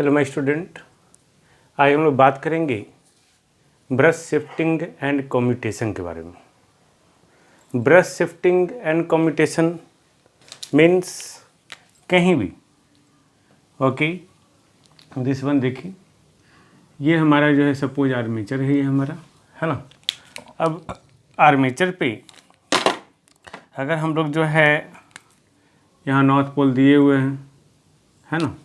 Hello my student, आज हम लोग बात करेंगे ब्रश शिफ्टिंग एंड कम्यूटेशन के बारे में। Brush shifting and commutation means कहीं भी, ओके। दिस वन देखिए, ये हमारा जो है सपोज आर्मेचर है, ये हमारा है ना। अब आर्मेचर पे अगर हम लोग जो है यहाँ नॉर्थ पोल दिए हुए हैं, है ना।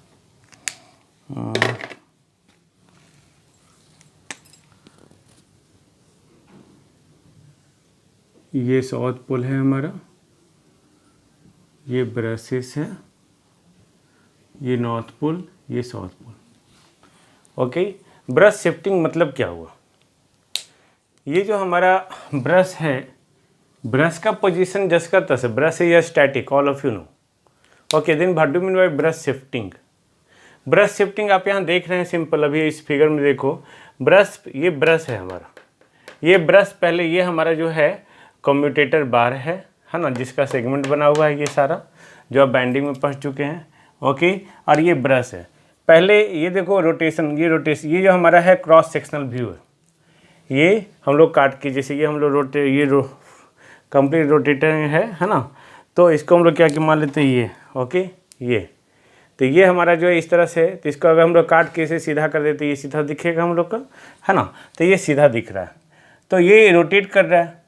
ये साउथ पोल है हमारा, ये ब्रशेस है, ये नॉर्थ पोल, ये south pole. Okay, brush shifting मतलब क्या हुआ? ये जो हमारा ब्रश है, ब्रश का पोजीशन जस का तस है, ब्रश है या static, all of you know. Okay, then what do mean by brush shifting? Brush shifting आप यहाँ देख रहे हैं सिंपल, अभी इस फिगर में देखो, ब्रश, ये ब्रश है हमारा, ये ब्रश पहले, ये हमारा जो है कम्यूटेटर बार है ना, जिसका सेगमेंट बना हुआ है ये सारा, जो आप बाइंडिंग में पढ़ चुके हैं। ओके, और ये ब्रश है पहले, ये देखो रोटेशन, ये रोटेशन, ये जो हमारा है क्रॉस सेक्शनल व्यू है, ये हम लोग काट के, जैसे ये हम लोग ये कंप्लीट रोटेटर है ना, तो इसको हम लोग क्या मान लेते हैं, ये ओके, ये तो ये हमारा जो है इस तरह से, तो इसको अगर हम लोग काट के इसे सीधा कर देते, ये सीधा दिखेगा हम लोग का, है ना। तो ये सीधा दिख रहा है, तो ये रोटेट कर रहा है,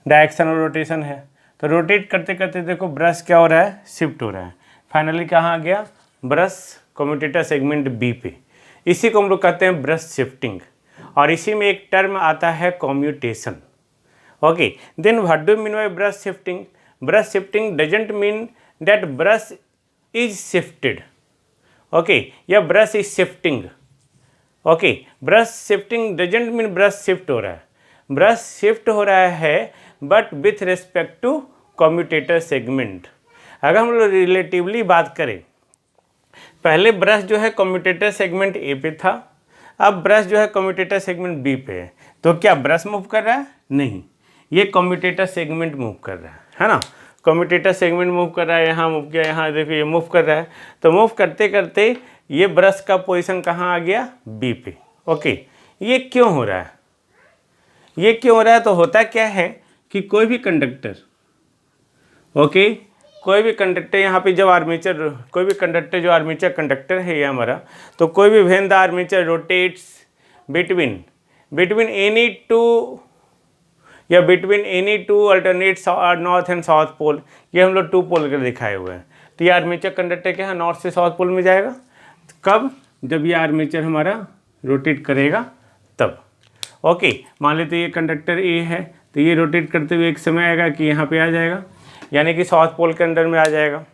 डायरेक्शनल रोटेशन है। तो रोटेट करते करते देखो ब्रश क्या हो रहा है, शिफ्ट हो रहा है। फाइनली कहाँ आ गया, ब्रश कम्यूटेटर सेगमेंट बी पे। इसी को हम लोग कहते हैं ब्रश शिफ्टिंग, और इसी में एक टर्म आता है commutation. Okay, then what do mean by brush shifting? Brush shifting doesn't mean that brush is shifted, okay, या brush is shifting. Okay, brush shifting doesn't mean brush shift हो रहा है, ब्रश शिफ्ट हो रहा है but with respect to commutator segment. अगर हम लोग रिलेटिवली बात करें, पहले ब्रश जो है कम्यूटेटर सेगमेंट ए पे था, अब ब्रश जो है कम्यूटेटर सेगमेंट बी पे है, तो क्या ब्रश मूव कर रहा है? नहीं, ये कम्यूटेटर सेगमेंट मूव कर रहा है ना। कम्यूटेटर सेगमेंट मूव कर रहा है, यहाँ मूव किया, यहाँ देखिए ये मूव कर रहा है, तो मूव करते करते ये ब्रश का पोजीशन कहाँ आ गया, बी पे। ओके, ये क्यों हो रहा है? ये क्यों हो रहा है? तो होता क्या है कि कोई भी कंडक्टर, ओके, कोई भी कंडक्टर यहाँ पे जब आर्मेचर, कोई भी कंडक्टर जो आर्मेचर कंडक्टर है ये हमारा, तो कोई भी when the armature rotates between any two, या between any two alternate north and south pole, ये हम लोग टू पोल के दिखाए हुए हैं। तो ये आर्मेचर कंडक्टर क्या है, नॉर्थ से साउथ पोल में जाएगा। कब? जब ये आर्मेचर हमारा रोटेट करेगा तब। ओके, मान लेते ये कंडक्टर ए है, तो ये रोटेट करते हुए एक समय आएगा कि यहाँ पे आ जाएगा, यानी कि साउथ पोल के अंदर में आ जाएगा।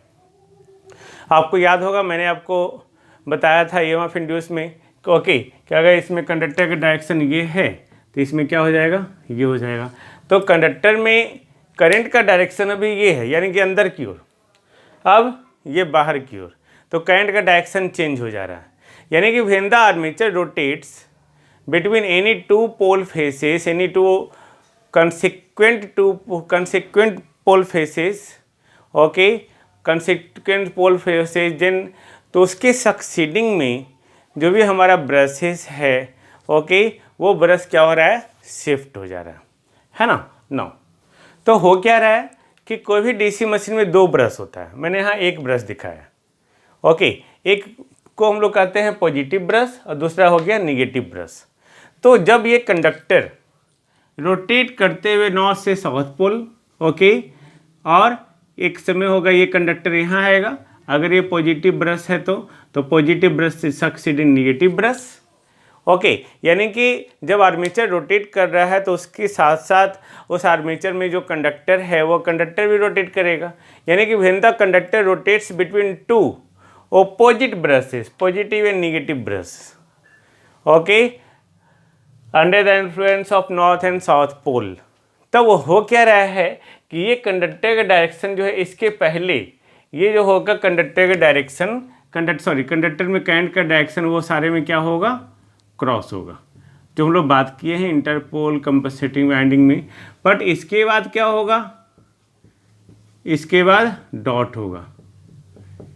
आपको याद होगा मैंने आपको बताया था EMF इंड्यूस में, ओके, कि अगर इसमें कंडक्टर का डायरेक्शन ये है तो इसमें क्या हो जाएगा, ये हो जाएगा। तो कंडक्टर में करंट का डायरेक्शन अभी ये है, यानी कि अंदर की ओर, अब ये बाहर की ओर, तो करंट का डायरेक्शन चेंज हो जा रहा है। यानी कि when the armature rotates between any two pole faces, any two consequent pole faces, okay, consequent pole faces, then तो उसके सक्सीडिंग में जो भी हमारा ब्रशेस है, ओके, वो ब्रश क्या हो रहा है, शिफ्ट हो जा रहा है ना। नो, तो हो क्या रहा है कि कोई भी डीसी मशीन में दो ब्रश होता है, मैंने यहाँ एक ब्रश दिखाया, ओके, एक को हम लोग कहते हैं पॉजिटिव ब्रश और दूसरा हो गया निगेटिव ब्रश। तो जब ये कंडक्टर रोटेट करते हुए नॉर्थ से साउथ पोल, ओके, और एक समय होगा ये कंडक्टर यहाँ आएगा, अगर ये पॉजिटिव ब्रश है तो पॉजिटिव ब्रश से सक्सीडिंग निगेटिव ब्रश। ओके, यानी कि जब आर्मेचर रोटेट कर रहा है तो उसके साथ साथ उस आर्मेचर में जो कंडक्टर है वो कंडक्टर भी रोटेट करेगा, यानी कि when the conductor rotates between two opposite brushes, positive and negative brush, okay, under the influence of north and south pole, तब वो हो क्या रहा है कि ये कंडक्टर का डायरेक्शन जो है, इसके पहले ये जो होगा कंडक्टर का डायरेक्शन, कंडक्टर में करंट का डायरेक्शन वो सारे में क्या होगा, क्रॉस होगा, जो हम लोग बात किए हैं इंटरपोल कंपनसेटिंग वाइंडिंग में। बट इसके बाद क्या होगा, इसके बाद डॉट होगा,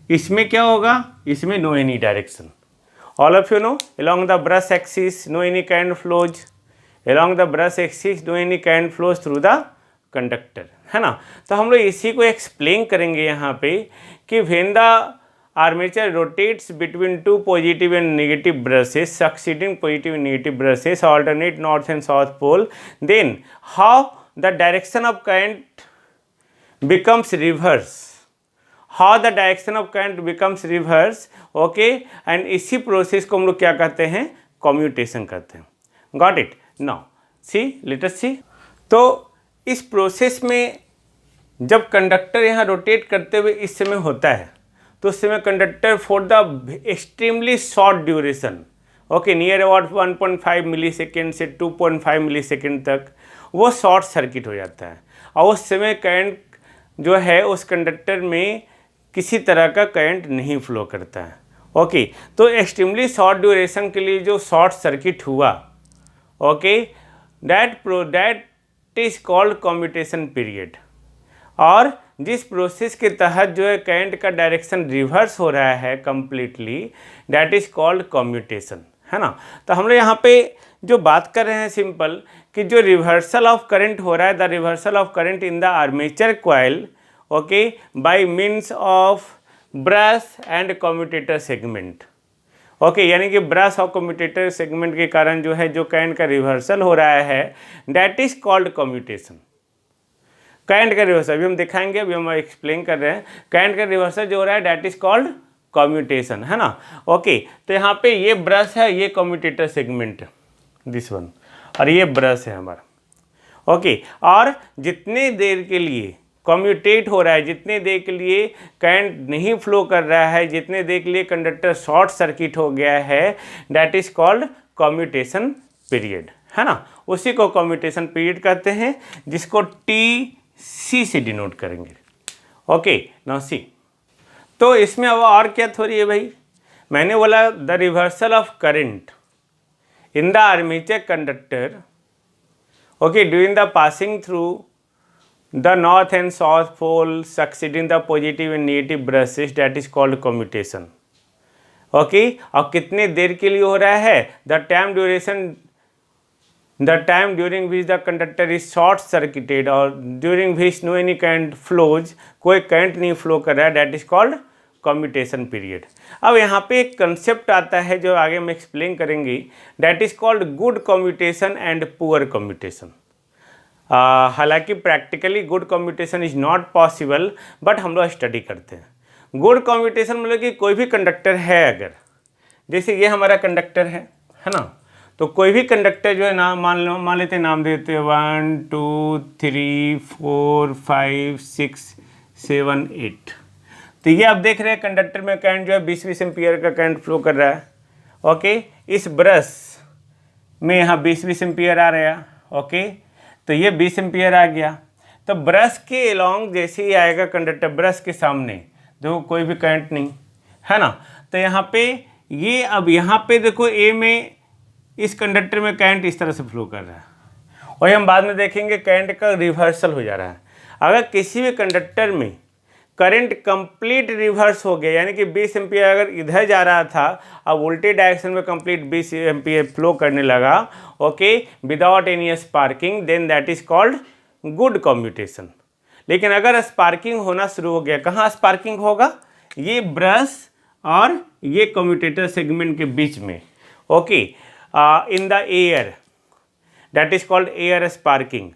इसमें क्या होगा, इसमें no any direction. All of you know, along the brush axis, no any current flows. Along the brush axis, no any current flows through the conductor, है ना। तो हम लोग इसी को एक्सप्लेन करेंगे यहाँ पे कि when the armature rotates between two positive and negative brushes, succeeding positive and negative brushes alternate north and south pole, then how the direction of current becomes reverse. How the direction of current becomes reverse, okay, and इसी process को हम लोग क्या कहते हैं, commutation कहते हैं। Got it? Now see, let us see। तो इस प्रोसेस में जब कंडक्टर यहाँ रोटेट करते हुए इस समय होता है तो उस समय conductor for the extremely short duration, okay, near about 1.5 millisecond से 2.5 मिली सेकेंड तक वो शॉर्ट सर्किट हो जाता है और उस समय करंट जो है उस कंडक्टर में किसी तरह का करंट नहीं फ्लो करता है, ओके। तो एक्सट्रीमली शॉर्ट ड्यूरेशन के लिए जो शॉर्ट सर्किट हुआ, okay, that is called commutation period. और जिस प्रोसेस के तहत जो है करंट का डायरेक्शन रिवर्स हो रहा है completely, that is called commutation, है ना। तो हम लोग यहाँ पे जो बात कर रहे हैं सिंपल कि जो रिवर्सल ऑफ करंट हो रहा है, the reversal of current in the armature coil, okay, bye means of brush and commutator segment, okay, यानी कि ब्रश और कम्यूटेटर सेगमेंट के कारण जो है जो करंट का रिवर्सल हो रहा है, that is called commutation. Current का रिवर्सल अभी हम दिखाएंगे, अभी हम एक्सप्लेन कर रहे हैं। करंट का रिवर्सल जो हो रहा है दैट इज कॉल्ड कम्यूटेशन, है ना, ओके। तो यहाँ पे ये ब्रश है, ये कम्यूटेटर सेगमेंट, दिस वन, और ये ब्रश है हमारा, ओके। और जितने देर के लिए कम्यूटेट हो रहा है, जितने देर के लिए करंट नहीं फ्लो कर रहा है, जितने देर के लिए कंडक्टर शॉर्ट सर्किट हो गया है, that is called commutation period, है ना। उसी को कम्यूटेशन पीरियड कहते हैं, जिसको टी सी से डिनोट करेंगे, ओके। नाउ सी, तो इसमें अब और क्या थोड़ी है भाई, मैंने बोला the reversal of current in the armature conductor, okay, during the passing through the north and south pole succeeding the positive and negative brushes, that is called commutation, okay। और कितने देर के लिए हो रहा है, the time during which the conductor is short circuited और during which no any current flows, कोई current नहीं फ्लो कर रहा है, that is called commutation period. अब यहाँ पे एक कंसेप्ट आता है जो आगे हम एक्सप्लेन करेंगे, that is called good commutation and poor commutation. हालांकि practically good commutation is not possible, but हम लोग स्टडी करते हैं। गुड कम्यूटेशन मतलब कि कोई भी कंडक्टर है, अगर जैसे ये हमारा कंडक्टर है ना, तो कोई भी कंडक्टर जो है ना, मान लेते हैं, नाम देते हैं 1 2 3 4 5 6 7 8। तो ये आप देख रहे हैं कंडक्टर में करंट जो है 20 एम्पीयर का करंट फ्लो कर रहा है, ओके। इस ब्रश में यहाँ 20 एम्पीयर आ रहा है, ओके। तो ये 20 एम्पीयर आ गया, तो ब्रश के अलोंग जैसे ही आएगा कंडक्टर, ब्रश के सामने देखो कोई भी करंट नहीं, है ना। तो यहाँ पे ये, अब यहाँ पे देखो ए में इस कंडक्टर में करंट इस तरह से फ्लो कर रहा है, और हम बाद में देखेंगे करंट का रिवर्सल हो जा रहा है। अगर किसी भी कंडक्टर में करंट कंप्लीट रिवर्स हो गया, यानी कि 20 एम्पीयर अगर इधर जा रहा था, अब उल्टे डायरेक्शन में कंप्लीट 20 एम्पीयर फ्लो करने लगा, okay, without any sparking, then that is called good commutation. लेकिन अगर स्पार्किंग होना शुरू हो गया, कहाँ स्पार्किंग होगा, ये ब्रश और ये कम्यूटेटर सेगमेंट के बीच में, okay, in the air, that is called air sparking,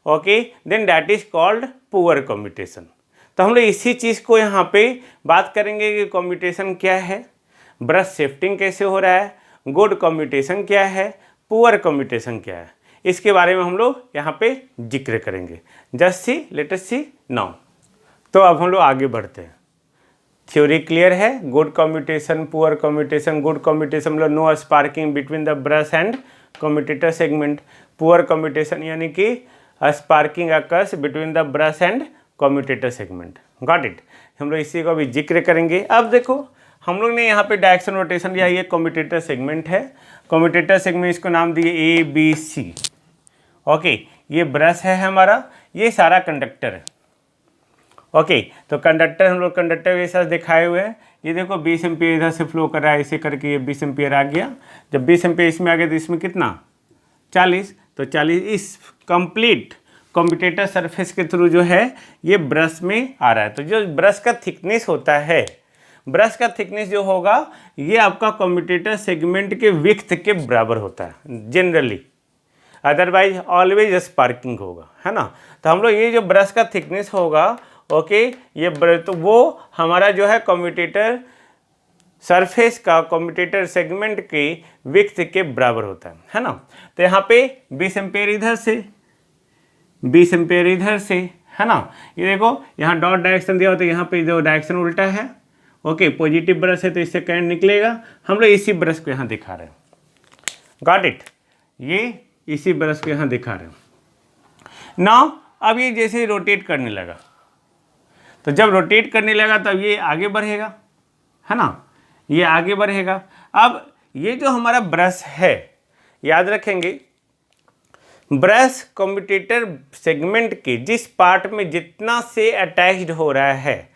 okay, then that is called poor commutation. तो हम लोग इसी चीज़ को यहाँ पे बात करेंगे कि कम्यूटेशन क्या है, ब्रश शिफ्टिंग कैसे हो रहा है, गुड कम्यूटेशन क्या है, पुअर कम्यूटेशन क्या है, इसके बारे में हम लोग यहाँ पे जिक्र करेंगे। Just see, let us see now. तो अब हम लोग आगे बढ़ते हैं। थ्योरी क्लियर है, good commutation, poor commutation. Good commutation मतलब no sparking between the brush and commutator segment. Poor commutation यानी कि sparking occurs between the brush and commutator segment. Got it. हम लोग इसी को अभी जिक्र करेंगे। अब देखो हम लोग ने यहाँ पे डायरेक्शन रोटेशन लिया, ये कम्यूटेटर सेगमेंट है। कम्यूटेटर सेगमेंट इसको नाम दिए ए बी सी, ओके। ये ब्रश है हमारा, ये सारा कंडक्टर है, ओके। तो कंडक्टर हम लोग कंडक्टर के साथ दिखाए हुए हैं, ये देखो 20 एम्पियर इधर से फ्लो कर रहा है, इसे करके ये 20 एम्पियर आ गया। जब 20 एम्पियर इसमें आ गया तो इसमें कितना 40, तो 40 इस कंप्लीट कम्यूटेटर सरफेस के थ्रू जो है ये ब्रश में आ रहा है। तो जो ब्रश का थिकनेस होता है, ब्रश का थिकनेस जो होगा ये आपका कम्यूटेटर सेगमेंट के विड्थ के बराबर होता है जनरली, अदरवाइज ऑलवेज स्पार्किंग होगा, है ना। तो हम लोग ये जो ब्रश का थिकनेस होगा, ओके, ये तो वो हमारा जो है कम्यूटेटर सरफेस का कम्यूटेटर सेगमेंट के विड्थ के बराबर होता है ना। तो यहाँ पे 20 एम्पियर इधर से, 20 एम्पियर इधर से, है ना। ये देखो यहाँ डॉट डायरेक्शन दिया हो तो यहाँ पे जो डायरेक्शन उल्टा है, ओके, पॉजिटिव ब्रश है तो इससे करंट निकलेगा। हम लोग इसी ब्रश को यहाँ दिखा रहे हैं, गॉट इट, ये इसी ब्रश को यहाँ दिखा रहे हैं। नाउ अब ये जैसे रोटेट करने लगा, तो जब रोटेट करने लगा तब ये आगे बढ़ेगा, है ना, ये आगे बढ़ेगा। अब ये जो हमारा ब्रश है, याद रखेंगे, ब्रश कम्यूटेटर सेगमेंट के जिस पार्ट में जितना से अटैच्ड हो रहा है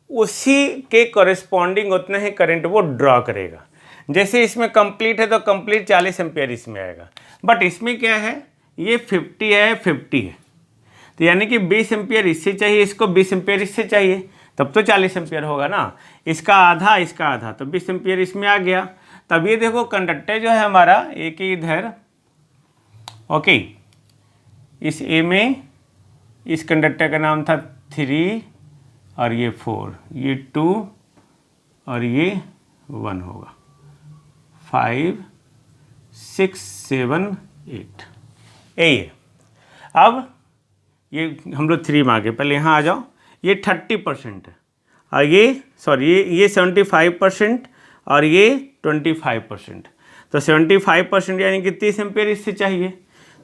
उसी के कॉरेस्पॉन्डिंग उतना ही करंट वो ड्रॉ करेगा। जैसे इसमें कंप्लीट है तो कंप्लीट 40 एम्पियर इसमें आएगा, बट इसमें क्या है, ये 50 है, 50 है, तो यानी कि 20 एम्पियर इससे चाहिए, इसको 20 एम्पियर इससे चाहिए, तब तो 40 एम्पियर होगा ना, इसका आधा इसका आधा, तो 20 एम्पियर इसमें आ गया। तब ये देखो कंडक्टर जो है हमारा ए के इधर, ओके, इस ए में इस कंडक्टर का नाम था 3 और ये 4, ये 2 और ये 1 होगा, 5 6 7 8, ये। अब ये हम लोग 3 में आ गए, पहले यहाँ आ जाओ, ये 30% है और ये सॉरी ये 75% और ये 25%, तो 75% यानी कि 30 एम्पियर इससे चाहिए।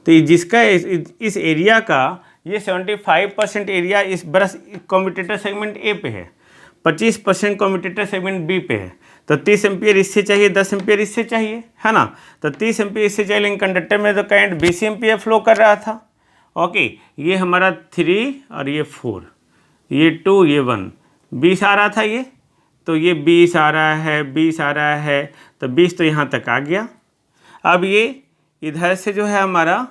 तो ये जिसका इस एरिया का ये 75% एरिया इस ब्रश कम्यूटेटर सेगमेंट ए पे है, 25% कम्यूटेटर सेगमेंट बी पे है, तो 30 एम्पियर इससे चाहिए, 10 एम्पियर इससे चाहिए, है ना। तो 30 एम्पियर इससे चाहिए, लेकिन कंडक्टर में तो करंट 20 एम्पियर फ्लो कर रहा था, ओके। ये हमारा 3 और ये 4, ये 2 ये 1, 20 आ रहा था ये, तो ये 20 आ रहा है, 20 आ रहा है, तो 20 तो यहाँ तक आ गया। अब ये इधर से जो है हमारा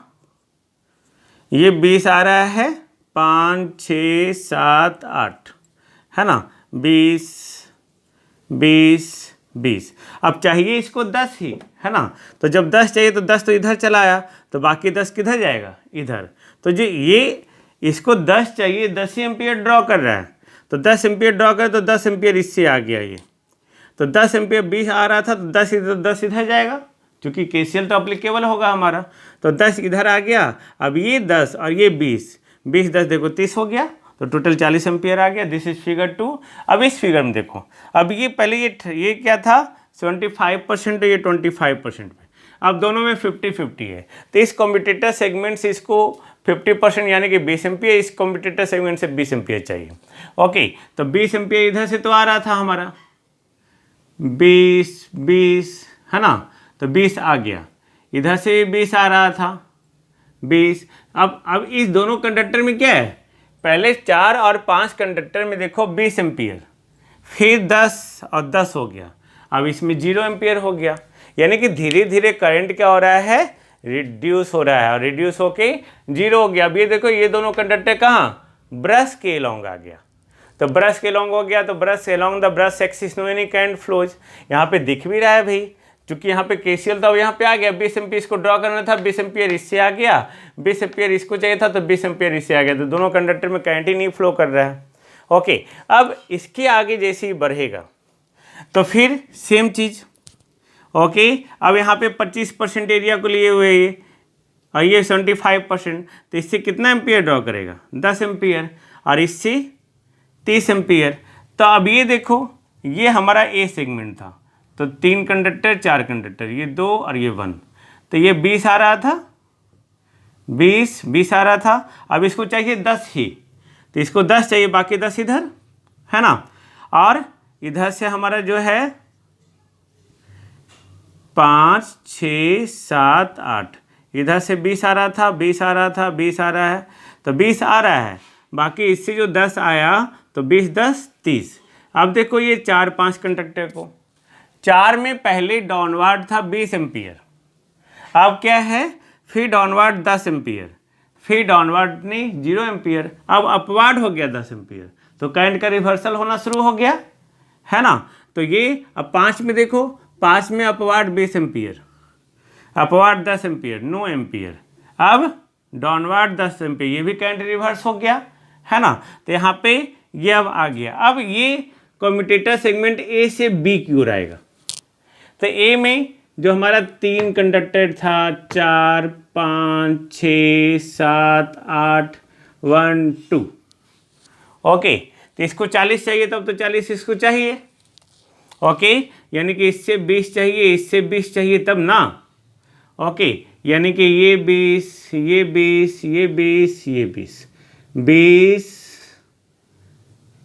ये 20 आ रहा है, 5 6 7 8, है ना, 20 20 20। अब चाहिए इसको 10 ही, है ना, तो जब 10 चाहिए तो 10 तो इधर चला आया, तो बाकी 10 किधर जाएगा, इधर। तो जो ये इसको 10 चाहिए, 10 ही एम्पियर ड्रॉ कर रहा है, तो 10 एम्पियर ड्रॉ कर, तो 10 एम्पियर इससे आ गया ये, तो 10 एम्पियर 20 आ रहा था, तो 10 इधर जाएगा, क्योंकि केसीएल तो अप्लीकेबल होगा हमारा, तो 10 इधर आ गया। अब ये 10 और ये 20 20 10 देखो 30 हो गया, तो टोटल 40 एम्पियर आ गया। This is figure 2। अब इस फिगर में देखो, अब ये पहले ये क्या था 75% और ये 25% पे, अब दोनों में 50-50 है, तो इस कम्यूटेटर सेगमेंट से इसको 50% यानी कि 20 एम्पियर, इस कम्यूटेटर सेगमेंट से 20 एम्पियर चाहिए, ओके। तो 20 एम्पियर इधर से तो आ रहा था हमारा 20 है ना, तो 20 आ गया, इधर से 20 आ रहा था 20। अब इस दोनों कंडक्टर में क्या है, पहले 4 और 5 कंडक्टर में देखो 20 एम्पियर, फिर 10 और 10 हो गया, अब इसमें 0 एम्पियर हो गया, यानी कि धीरे धीरे करंट क्या हो रहा है, रिड्यूस हो रहा है, और रिड्यूस होके 0 हो गया। अब ये देखो ये दोनों कंडक्टर कहाँ, ब्रश के लॉन्ग आ गया, तो ब्रश के लॉन्ग हो गया, तो brush along the brush axis no any current flows. यहाँ पे दिख भी रहा है भाई, चूंकि यहाँ पे केसीएल था वो यहाँ पे आ गया, 20 एम्पियर इसको ड्रॉ करना था, 20 एम्पियर इससे आ गया, 20 एम्पियर इसको चाहिए था तो 20 एम्पियर इससे आ गया, तो दोनों कंडक्टर में करंट ही नहीं फ्लो कर रहा है, ओके। अब इसके आगे जैसे ही बढ़ेगा तो फिर सेम चीज़, ओके। अब यहाँ पे 25% एरिया को लिए हुए ये, और ये 75%, तो इससे कितना एम्पियर ड्रॉ करेगा 10 एम्पियर, और इससे 30 एम्पियर। तो अब ये देखो ये हमारा ए सेगमेंट था, तो 3 कंडक्टर 4 कंडक्टर, ये 2 और ये 1, तो ये 20 आ रहा था, 20 आ रहा था। अब इसको चाहिए 10 ही, तो इसको 10 चाहिए, बाकी 10 इधर, है ना। और इधर से हमारा जो है 5 6 7 8, इधर से 20 आ रहा था, 20 आ रहा था, 20 आ रहा है, तो 20 आ रहा है, बाकी इससे जो 10 आया तो 20 10 30। अब देखो ये 4-5 कंडक्टर को, 4 में पहले डाउनवर्ड था 20 एम्पियर, अब क्या है फिर डाउनवर्ड 10 एम्पियर, फिर डाउनवर्ड नहीं 0 एम्पियर, अब अपवर्ड हो गया 10 एम्पियर, तो करंट का रिवर्सल होना शुरू हो गया, है ना। तो ये अब 5 में देखो, 5 में upward 20 ampere, upward 10 ampere 9 ampere, अब डाउनवर्ड 10 एम्पियर, ये भी करंट रिवर्स हो गया, है ना। तो यहाँ पे ये अब आ गया। अब ये कम्यूटेटर सेगमेंट ए से बी की ओर आएगा। तो ए में जो हमारा 3 कंडक्टर था, 4 5 6 7 8 1 2, ओके। तो इसको 40 चाहिए, तब तो 40 इसको चाहिए, ओके। यानी कि इससे 20 चाहिए, इससे 20 चाहिए तब ना, ओके। यानी कि ये 20 ये 20 ये 20 ये 20 20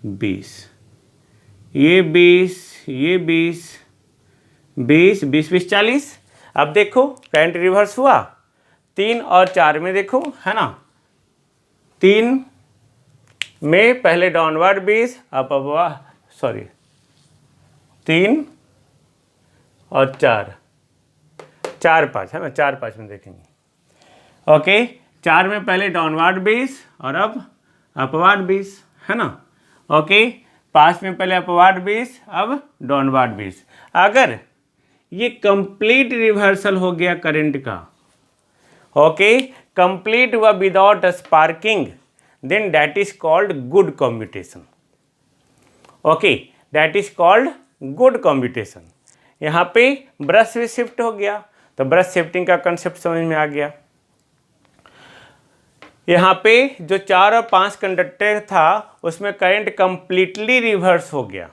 20 ये 20 ये 20 20 20 20 40। अब देखो करंट रिवर्स हुआ, 3 और 4 में देखो, है ना। 3 में पहले डाउनवर्ड 20, अब सॉरी 3 और 4 5, है ना, 4 5 में देखेंगे, ओके। 4 में पहले डाउनवर्ड 20 और अब अपवर्ड 20, है ना, ओके। 5 में पहले अपवर्ड 20, अब डाउनवर्ड 20। अगर ये कंप्लीट रिवर्सल हो गया करंट का, ओके, कंप्लीट हुआ without sparking, then that is called good commutation, okay, that is called good commutation. यहाँ पे ब्रश भी शिफ्ट हो गया, तो ब्रश शिफ्टिंग का कंसेप्ट समझ में आ गया। यहाँ पे जो 4 और 5 कंडक्टर था उसमें करंट कंप्लीटली रिवर्स हो गया,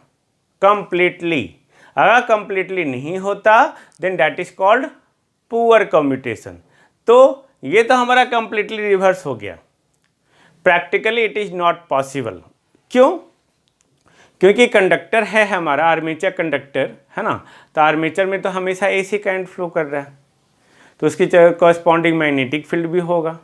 कंप्लीटली। अगर कंप्लीटली नहीं होता then that is called poor commutation. तो ये तो हमारा कंप्लीटली रिवर्स हो गया, practically it is not possible. क्यों? क्योंकि कंडक्टर है हमारा आर्मेचर कंडक्टर, है ना। तो आर्मेचर में तो हमेशा एसी करंट फ्लो कर रहा है, तो उसकी कॉरस्पॉन्डिंग मैग्नेटिक फील्ड भी होगा,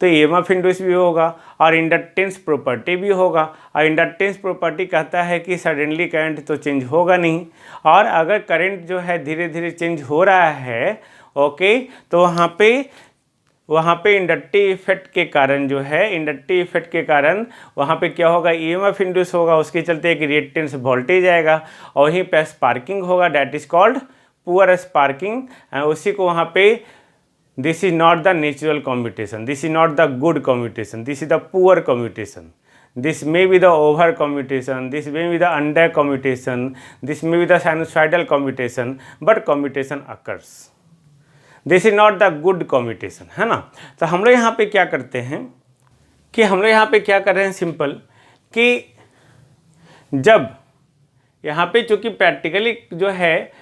तो ईएमएफ इंड्यूस भी होगा और इंडक्टेंस प्रॉपर्टी भी होगा। और इंडक्टेंस प्रॉपर्टी कहता है कि सडनली करंट तो चेंज होगा नहीं, और अगर करंट जो है धीरे धीरे चेंज हो रहा है, ओके, तो वहाँ पे इंडक्टिव इफेक्ट के कारण जो है, इंडक्टिव इफेक्ट के कारण वहाँ पे क्या होगा, ईएमएफ इंड्यूस होगा, उसके चलते एक रिएक्टेंस वोल्टेज आएगा और वहीं पे स्पार्किंग होगा, that is called poor sparking. उसी को वहाँ पे this is not the natural commutation, this is not the good commutation, this is the poor commutation, this may be the over commutation, this may be the under commutation, this may be the sinusoidal commutation, but commutation occurs, this is not the good commutation, है ना। तो हम लोग यहाँ पे क्या करते हैं कि हम लोग यहाँ पे क्या कर रहे हैं, सिंपल, कि जब यहाँ पे चूँकि प्रैक्टिकली जो है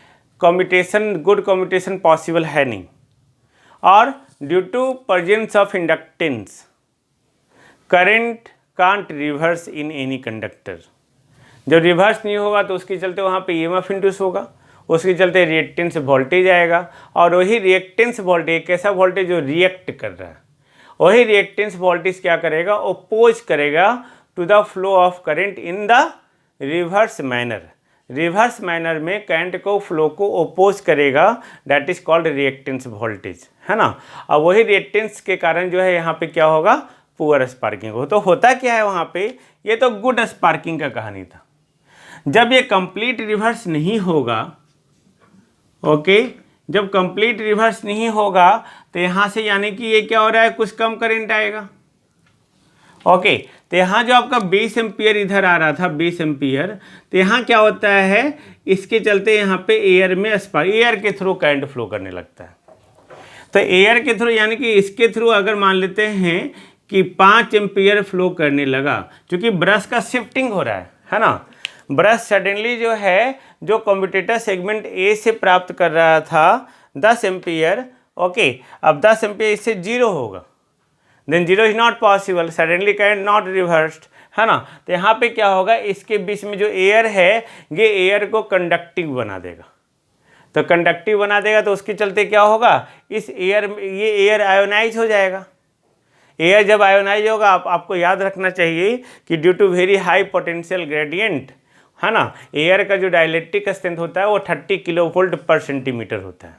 कम्यूटेशन, गुड कम्यूटेशन पॉसिबल है नहीं, और due to presence of inductance current can't reverse in any conductor. जब रिवर्स नहीं होगा तो उसके चलते वहाँ पे ईएमएफ इंड्यूस होगा, उसके चलते रिएक्टेंस वोल्टेज आएगा, और वही रिएक्टेंस वोल्टेज एक ऐसा वोल्टेज जो रिएक्ट कर रहा है, वही रिएक्टेंस वोल्टेज क्या करेगा, ओपोज करेगा to the flow of current in the reverse manner. Reverse manner में करंट को फ्लो को ओपोज करेगा, that is called reactance voltage, है ना। और वही रिएक्टेंस के कारण जो है यहाँ पे क्या होगा, पुअर स्पार्किंग हो। तो होता क्या है वहाँ पे, ये तो गुड स्पार्किंग का कहानी था। जब ये कंप्लीट रिवर्स नहीं होगा, ओके, जब कंप्लीट रिवर्स नहीं होगा तो यहाँ से यानी कि ये क्या हो रहा है, कुछ कम करंट आएगा, ओके। तो यहाँ जो आपका 20 एम्पियर इधर आ रहा था, 20 एम्पियर, तो यहाँ क्या होता है, इसके चलते यहाँ पे एयर में एयर के थ्रू करंट फ्लो करने लगता है। तो एयर के थ्रू यानी कि इसके थ्रू अगर मान लेते हैं कि 5 एम्पियर फ्लो करने लगा, क्योंकि ब्रश का शिफ्टिंग हो रहा है ना। ब्रश सडनली जो है, जो कम्यूटेटर सेगमेंट ए से प्राप्त कर रहा था 10 एम्पियर, ओके, अब 10 एम्पियर इससे 0 होगा, then 0 is not possible, suddenly current not reversed, है ना। तो यहाँ पे क्या होगा, इसके बीच में जो एयर है ये एयर को कंडक्टिव बना देगा, तो कंडक्टिव बना देगा तो उसके चलते क्या होगा, इस एयर में ये एयर आयोनाइज हो जाएगा। एयर जब आयोनाइज होगा, आपको याद रखना चाहिए कि due to very high potential gradient है ना, एयर का जो डाइलेक्ट्रिक स्ट्रेंथ होता है वो 30 किलो वोल्ट पर सेंटीमीटर होता है।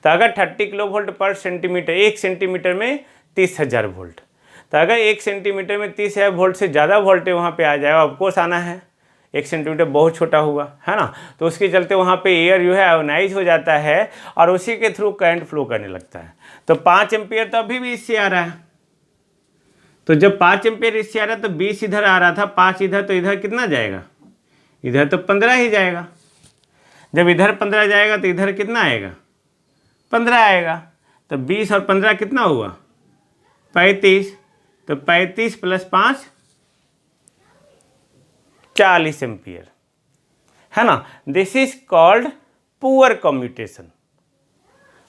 तो अगर 30 किलो वोल्ट पर सेंटीमीटर, 1 सेंटीमीटर में 30,000 वोल्ट, तो अगर 1 सेंटीमीटर में 30,000 वोल्ट से ज़्यादा वोल्टेज वहाँ पे आ जाएगा, ऑफकोर्स आना है, 1 सेंटीमीटर बहुत छोटा हुआ, है ना, तो उसके चलते वहाँ पे एयर जो है आयोनाइज हो जाता है और उसी के थ्रू करंट फ्लो करने लगता है। तो 5 एम्पियर तो अभी भी इससे आ रहा है, तो जब 5 एम्पियर इससे आ रहा है तो 20 इधर आ रहा था, 5 इधर, तो इधर कितना जाएगा, इधर तो 15 ही जाएगा। जब इधर 15 जाएगा तो इधर कितना आएगा, 15 आएगा। तो 20 और 15 कितना हुआ, 35, तो 35 + 5 40 एम्पियर, है ना। This is called poor commutation.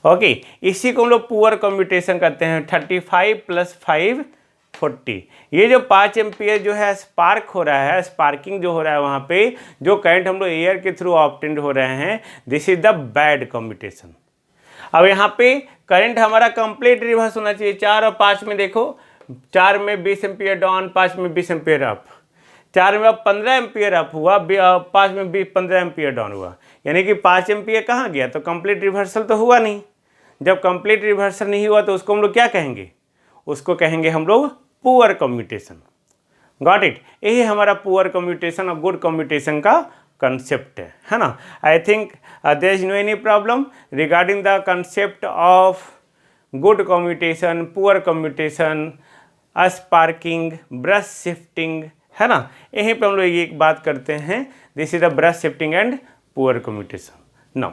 Okay, इसी को हम लोग पुअर कम्यूटेशन कहते हैं। 35 + 5 40। ये जो 5 एम्पियर जो है स्पार्क हो रहा है, स्पार्किंग जो हो रहा है वहाँ पे, जो करंट हम लोग एयर के थ्रू ऑब्टेन्ड हो रहे हैं, this is the bad commutation. अब यहाँ पे करंट हमारा कंप्लीट रिवर्स होना चाहिए। 4 और 5 में देखो, 4 में 20 एम्पियर डाउन, 5 में 20 एम्पियर अप, 4 में अब 15 एम्पियर अप हुआ, 5 में 15 एम्पियर डाउन हुआ, यानी कि 5 एम्पियर कहाँ गया, तो कंप्लीट रिवर्सल तो हुआ नहीं। जब कंप्लीट रिवर्सल नहीं हुआ तो उसको हम लोग क्या कहेंगे, उसको कहेंगे हम लोग पुअर कम्यूटेशन। Got it. यही हमारा पुअर कम्यूटेशन और गुड कम्यूटेशन का कंसेप्ट है ना। I think there is no any problem regarding the concept of good commutation, poor commutation, sparking, brush shifting, है ना। यहीं पे हम लोग ये बात करते हैं, this is the brush shifting and poor commutation. Now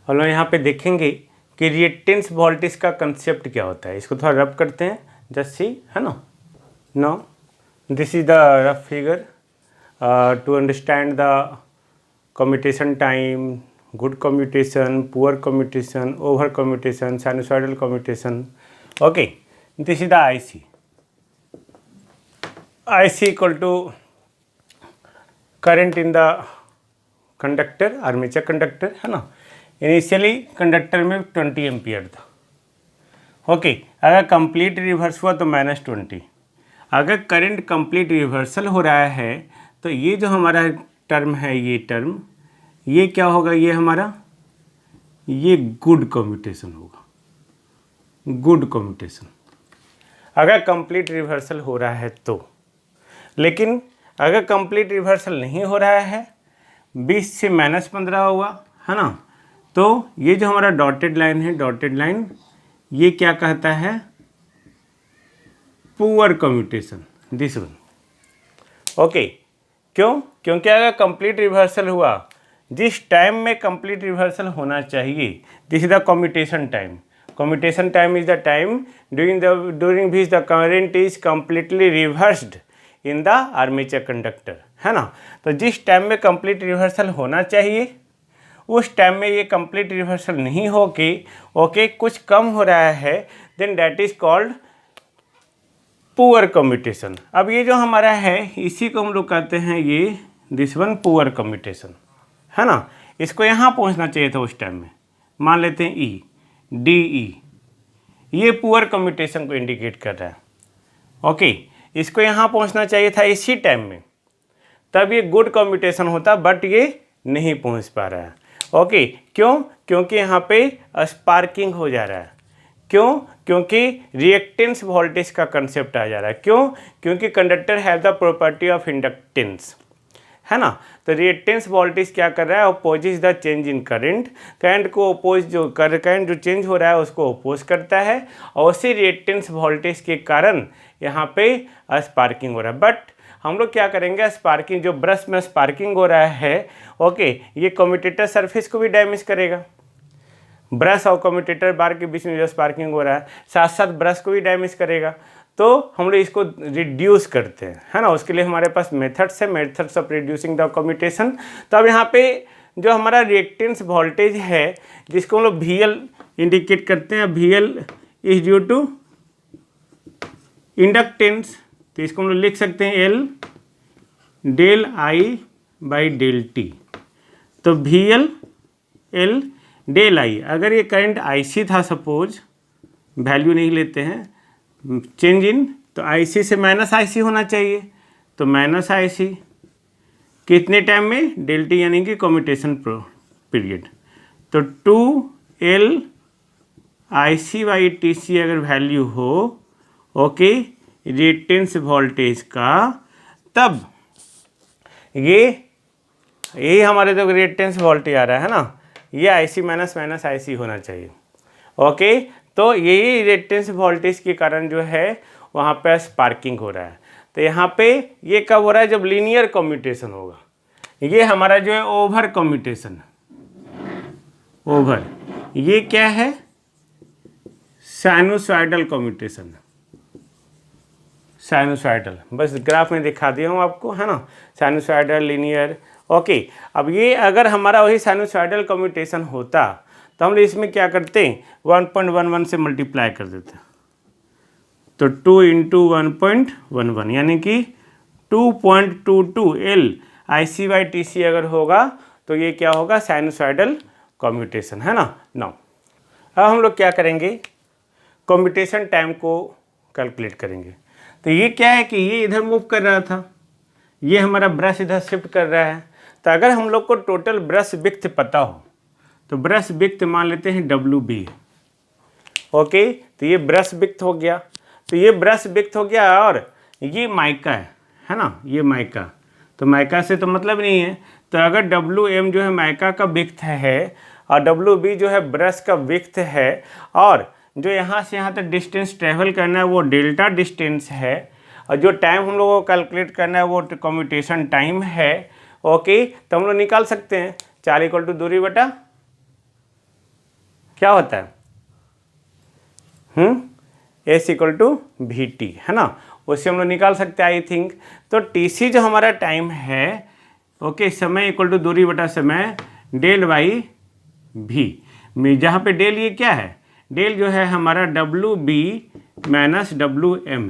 हम लोग यहाँ पे देखेंगे कि रिएक्टेंस वोल्टेज का कंसेप्ट क्या होता है। इसको थोड़ा रब करते हैं, जस्ट सी, है ना। Now this is the rough figure to understand the commutation time, good commutation, poor commutation, over commutation, sinusoidal commutation. Okay, this is the IC। IC equal to current in the conductor, armature conductor, है ना। Initially conductor में 20 ampere था। Okay, अगर complete reverse हुआ तो -20। अगर current complete reversal हो रहा है तो ये जो हमारा टर्म है, ये टर्म, ये क्या होगा, ये हमारा, ये गुड कम्यूटेशन होगा, गुड कम्यूटेशन अगर कंप्लीट रिवर्सल हो रहा है तो। लेकिन अगर कंप्लीट रिवर्सल नहीं हो रहा है, 20 से -15 हुआ, है ना, तो ये जो हमारा डॉटेड लाइन है, डॉटेड लाइन, ये क्या कहता है, poor commutation, this one. Okay, क्यों, क्योंकि अगर कंप्लीट रिवर्सल हुआ, जिस टाइम में कंप्लीट रिवर्सल होना चाहिए, this is the commutation time. Commutation time is the time during which the current is completely reversed in the armature conductor, है ना। तो जिस टाइम में कंप्लीट रिवर्सल होना चाहिए, उस टाइम में ये कंप्लीट रिवर्सल नहीं हो के ओके कुछ कम हो रहा है, then that is called poor commutation. अब ये जो हमारा है, इसी को हम लोग कहते हैं ये दिस वन पुअर कम्यूटेशन, है ना। इसको यहाँ पहुँचना चाहिए था उस टाइम में, मान लेते हैं DE, ये पुअर कम्यूटेशन को इंडिकेट कर रहा है। ओके, इसको यहाँ पहुँचना चाहिए था इसी टाइम में, तब ये गुड कम्यूटेशन होता, बट ये नहीं पहुँच पा रहा है। ओके, क्यों, क्योंकि यहाँ पे स्पार्किंग हो जा रहा है। क्यों, क्योंकि रिएक्टेंस वोल्टेज का कंसेप्ट आ जा रहा है। क्यों, क्योंकि conductor have the property of inductance, है ना। तो रिएक्टेंस वोल्टेज क्या कर रहा है, opposes the change in current, current को अपोज जो करंट जो चेंज हो रहा है उसको अपोज करता है, और उसी रिएक्टेंस वोल्टेज के कारण यहाँ पे स्पार्किंग हो रहा है। बट हम लोग क्या करेंगे, स्पार्किंग जो ब्रश में स्पार्किंग हो रहा है, ओके, ये कम्यूटेटर सरफेस को भी डैमेज करेगा। ब्रश और कम्यूटेटर बार के बीच में जो स्पार्किंग हो रहा है, साथ साथ ब्रश को भी डैमेज करेगा। तो हम लोग इसको रिड्यूस करते हैं, है ना। उसके लिए हमारे पास मेथड्स है, methods of reducing the commutation. तो अब यहाँ पे जो हमारा रिएक्टेंस वोल्टेज है, जिसको हम लोग VL इंडिकेट करते हैं, VL is due to inductance, तो इसको हम लोग लिख सकते हैं L del I by del T। तो VL L del I, अगर ये करंट IC था, सपोज वैल्यू नहीं लेते हैं, चेंज इन, तो IC से -IC होना चाहिए, तो -IC कितने टाइम में, डेल टी यानी कि कम्यूटेशन पीरियड। तो 2L IC/TC अगर वैल्यू हो, ओके, रिएक्टेंस वोल्टेज का, तब ये हमारे जो रिएक्टेंस वोल्टेज आ रहा है ना, ये IC माइनस IC होना चाहिए। ओके, तो यही रिएक्टेंस वोल्टेज के कारण जो है वहाँ पे स्पार्किंग हो रहा है। तो यहाँ पे ये कब हो रहा है, जब लीनियर कम्यूटेशन होगा। ये हमारा जो है ओवर कम्यूटेशन, ओवर, ये क्या है, साइनोसॉइडल कम्यूटेशन, साइनोसॉइडल, बस ग्राफ में दिखा दिया हूँ आपको, है ना, साइनोसॉइडल, लीनियर। ओके, अब ये अगर हमारा वही साइनोसॉइडल कम्यूटेशन होता तो हम इसमें क्या करते हैं, 1.11 से मल्टीप्लाई कर देते, तो 2 इंटू 1.11 यानी कि 2.22 L IC/TC अगर होगा तो ये क्या होगा, साइनोसॉइडल कम्यूटेशन, है ना। नाउ अब हम लोग क्या करेंगे, कम्यूटेशन टाइम को कैलकुलेट करेंगे। तो ये क्या है कि ये इधर मूव कर रहा था, ये हमारा ब्रश इधर शिफ्ट कर रहा है। तो अगर हम लोग को टोटल ब्रश विड्थ पता हो तो ब्रश विड्थ मान लेते हैं WB। ओके, तो ये ब्रश विड्थ हो गया, तो ये ब्रश विड्थ हो गया, और ये माइका है ना, ये माइका, तो माइका से तो मतलब नहीं है। तो अगर WM जो है माइका का विड्थ है और WB जो है ब्रश का विड्थ है, और जो यहाँ से यहाँ तक डिस्टेंस ट्रेवल करना है वो डेल्टा डिस्टेंस है, और जो टाइम हम लोगों को कैलकुलेट करना है वो कम्यूटेशन टाइम है। ओके, तो हम लोग निकाल सकते हैं 4 = दूरी बटा क्या होता है, S = VT, है ना, उससे हम लोग निकाल सकते हैं आई थिंक। तो TC जो हमारा टाइम है, ओके, समय इक्वल टू दूरी बटा समय, डेल बाई V में, जहाँ पे डेल ये क्या है, डेल जो है हमारा WB minus WM।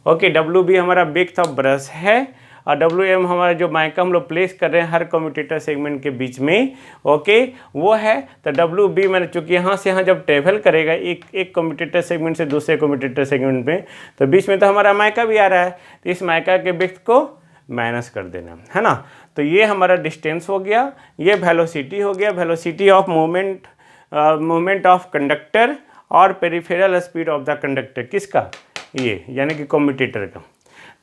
Okay, WB हमारा विड्थ ऑफ ब्रश है और WM हमारा जो माइका हम लोग प्लेस कर रहे हैं हर कम्यूटेटर सेगमेंट के बीच में, ओके, वो है। तो WB मैंने चूँकि यहाँ से यहाँ जब ट्रेवल करेगा एक कम्यूटेटर सेगमेंट से दूसरे कम्यूटेटर सेगमेंट में, तो बीच में तो हमारा माइका भी आ रहा है, तो इस माइका के विड्थ को माइनस कर देना, है ना। तो ये हमारा डिस्टेंस हो गया, ये वेलोसिटी हो गया, velocity of movement of conductor और peripheral speed of the conductor, किसका, ये यानी कि कम्यूटेटर का।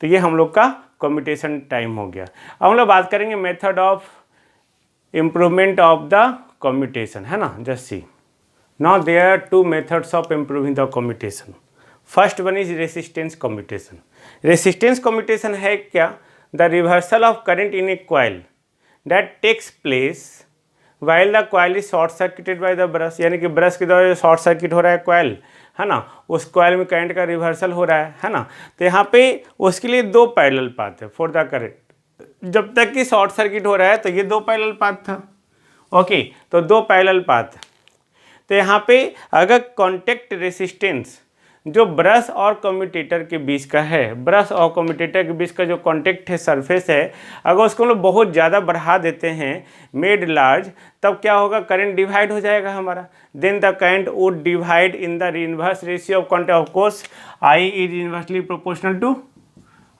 तो ये हम लोग का कम्यूटेशन टाइम हो गया। अब हम लोग बात करेंगे method of improvement of the commutation, है ना। Just see, now there are 2 methods of improving the commutation. First one is resistance commutation. Resistance commutation है क्या, the reversal of current in a coil that takes place while the coil is short circuited by the brush, यानी कि brush के द्वारा short circuit हो रहा है coil, है ना, उस कॉइल में करंट का रिवर्सल हो रहा है ना। तो यहाँ पे उसके लिए 2 पैरेलल पाथ है फॉर द करंट। जब तक कि शॉर्ट सर्किट हो रहा है तो ये 2 पैरेलल पाथ था, ओके, तो 2 पैरेलल पाथ। तो यहाँ पे अगर कॉन्टेक्ट रेसिस्टेंस जो ब्रश और कम्यूटेटर के बीच का है, ब्रश और कम्यूटेटर के बीच का जो कॉन्टेक्ट है, सरफेस है, अगर उसको हम लोग बहुत ज़्यादा बढ़ा देते हैं, मेड लार्ज, तब क्या होगा, करंट डिवाइड हो जाएगा हमारा। Then the current would divide in the inverse ratio of contact, of course I is inversely proportional to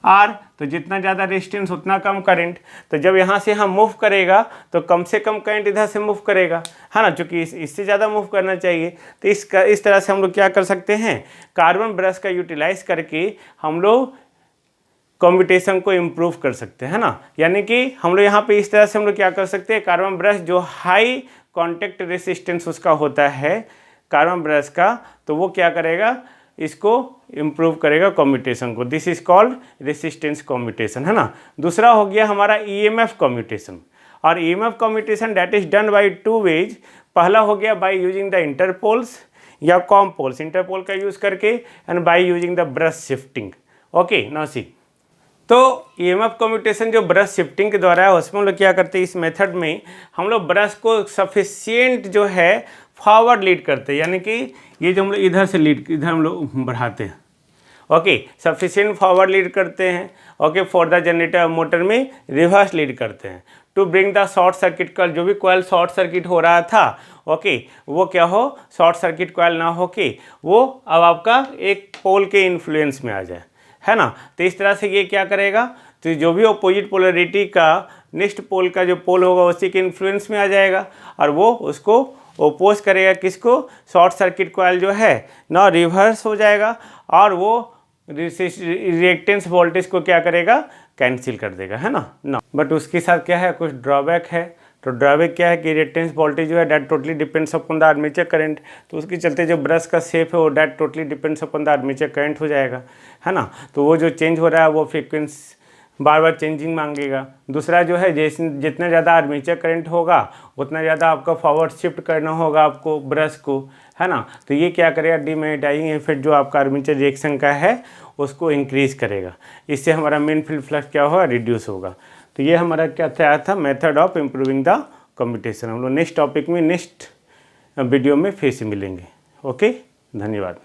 R। तो जितना ज़्यादा रेजिस्टेंस उतना कम करंट। तो जब यहाँ से हम मूव करेगा तो कम से कम करंट इधर से मूव करेगा, है ना, चूँकि इससे ज़्यादा मूव करना चाहिए। तो इस तरह से हम लोग क्या कर सकते हैं, कार्बन ब्रश का यूटिलाइज करके हम लोग कम्यूटेशन को इम्प्रूव कर सकते हैं ना। यानी कि हम लोग यहाँ पे इस तरह से हम लोग क्या कर सकते हैं, कार्बन ब्रश जो हाई कॉन्टेक्ट रेसिस्टेंस उसका होता है कार्बन ब्रश का, तो वो क्या करेगा, इसको इम्प्रूव करेगा कम्यूटेशन को। This is called resistance commutation, है ना। दूसरा हो गया हमारा EMF कम्यूटेशन। और EMF commutation that is done by 2 ways. पहला हो गया बाय यूजिंग द इंटरपोल्स या कॉम्पोल्स, इंटरपोल का यूज़ करके, and by using the brush shifting. Okay, now see, तो EMF कम्यूटेशन जो ब्रश शिफ्टिंग के द्वारा है, उसमें हम लोग क्या करते हैं, इस मेथड में हम लोग ब्रश को सफिशिएंट जो है फॉरवर्ड लीड करते हैं, यानी कि ये जो हम लोग इधर से लीड, इधर हम लोग बढ़ाते हैं, ओके, सफिशिएंट फॉरवर्ड लीड करते हैं, okay, for the generator motor में रिवर्स लीड करते हैं, to bring the short circuit coil, जो भी कॉइल शॉर्ट सर्किट हो रहा था, ओके, वो क्या हो, शॉर्ट सर्किट कॉइल ना हो के वो अब आपका एक पोल के इन्फ्लुएंस में आ जाए, है ना। तो इस तरह से ये क्या करेगा, तो जो भी अपोजिट पोलरिटी का नेक्स्ट पोल का जो पोल होगा उसी के इन्फ्लुएंस में आ जाएगा और वो उसको ओपोज करेगा, किसको, शॉर्ट सर्किट कॉइल जो है ना रिवर्स हो जाएगा और वो रिएक्टेंस वोल्टेज को क्या करेगा, कैंसिल कर देगा, है ना। बट उसके साथ क्या है, कुछ ड्रॉबैक है। तो ड्रॉबैक क्या है कि रिएक्टेंस वोल्टेज जो है that totally depends upon the armature current, तो उसके चलते जो ब्रश का शेप है वो that totally depends upon the armature current हो जाएगा, है ना। तो वो जो चेंज हो रहा है वो फ्रीक्वेंसी बार बार चेंजिंग मांगेगा। दूसरा जो है जैसे जितना ज़्यादा आर्मेचर करंट होगा उतना ज़्यादा आपका फॉरवर्ड शिफ्ट करना होगा आपको ब्रश को, है ना। तो ये क्या करेगा, डीमैग्नेटाइजिंग इफेक्ट जो आपका आर्मेचर रिएक्शन का है उसको इंक्रीज़ करेगा। इससे हमारा मेन फील्ड फ्लक्स क्या होगा, रिड्यूस होगा। तो ये हमारा क्या था method of improving the commutation. हम लोग नेक्स्ट टॉपिक में नेक्स्ट वीडियो में फिर से मिलेंगे। ओके, धन्यवाद।